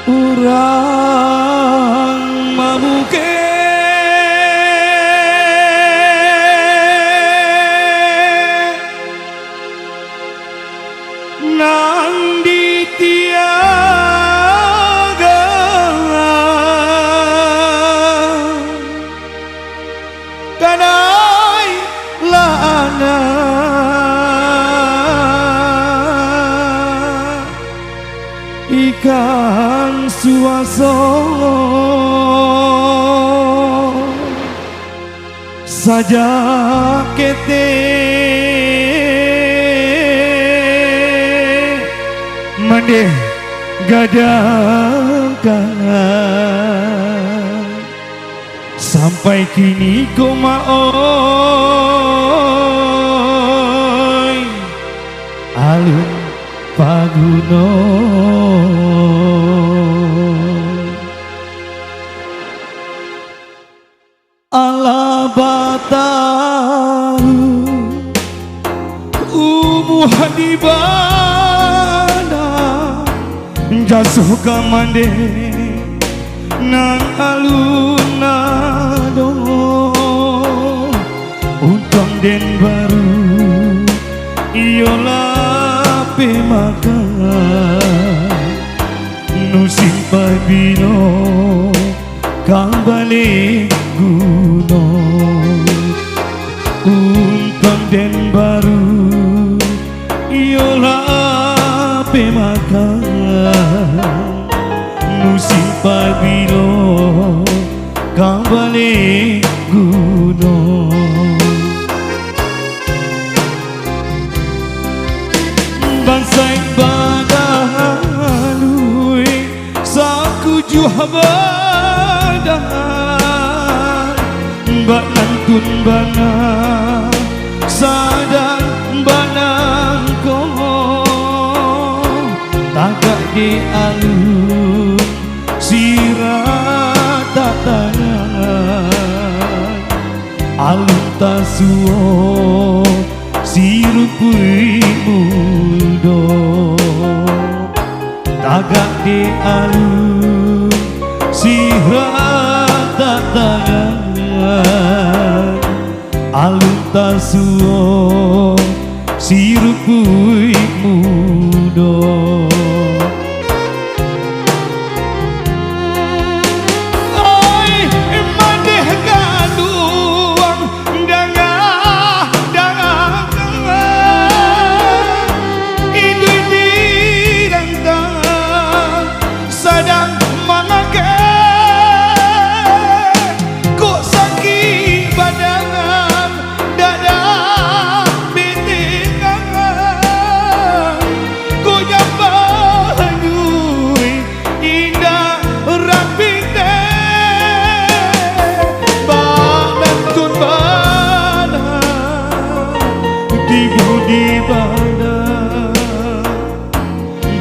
urang mamuke nang ditiaga kanai lana ikan suaso saja kete mendeh gadangkan sampai kini kau maoi alun paguno ala bataru hadibana jasuh kamande nang aluna dongo untang den baru iyolah pemaka nusim pabino kang balik gunung untang den baru iyolah pemaka nusim pabilo kang balik gunung bansai badalui sakuju habadan mbak nantun bana sadar banang komo tagak di alun sirat tak tangan alun tasuo sirupui mudo tagak di alun sirat tak tangan alun tasuo sirupui mudo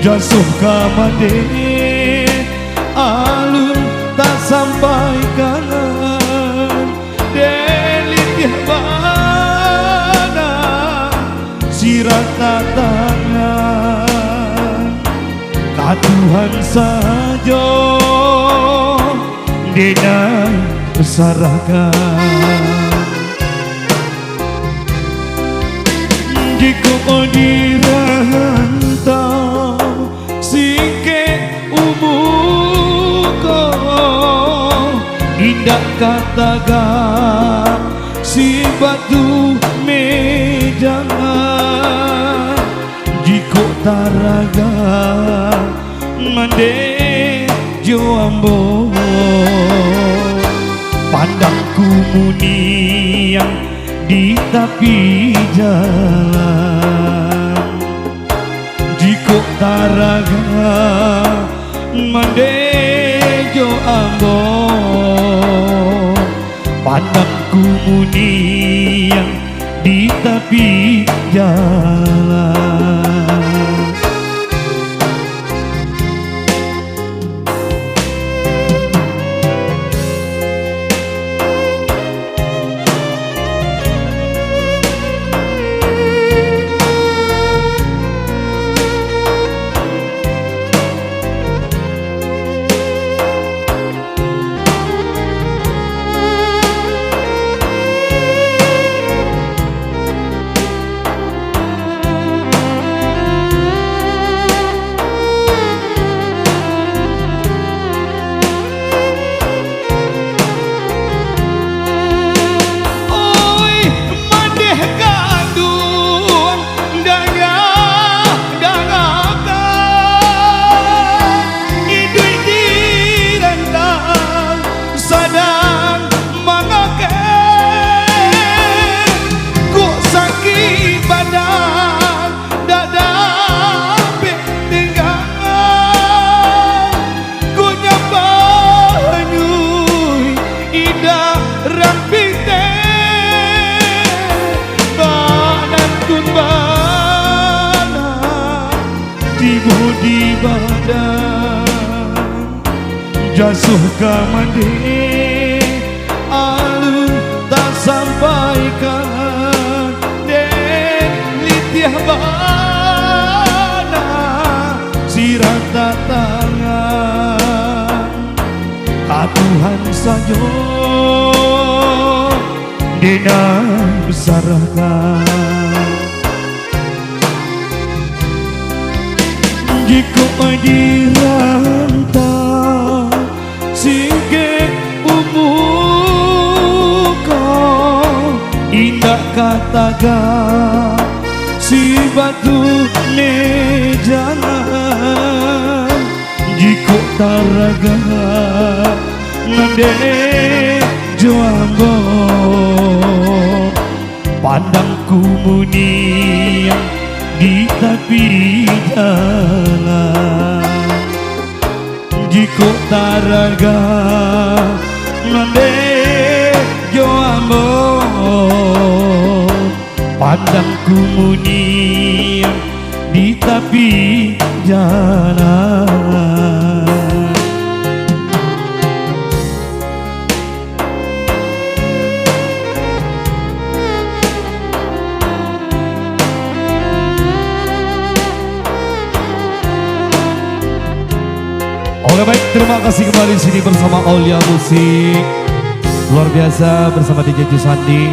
jasuh kamade alun tak sampai kanan delitih bana sirat tak tangan katuhan saja denai bersarakan jika dirantau singke umuko indah kataga si batu mejangan jiko taraga mande joambo pandangku muni yang di tepi jalan jiko taraga mandejo ambo pandangku muni yang di tepi jalan budi badan jasuh kamande alun tak sampaikan den litiah bana sirat tangan katuhan saja dina besarkan jika dirantau singke umuka indah kataga si batu ne jangan jika taraga ngade joambo pandangku muni di tepi jalan jika taraga ngande joambo pandangku muni di tepi jalan. Oke baik, terima kasih kembali sini bersama Aulia Musik. Luar biasa bersama DJ Jusandi.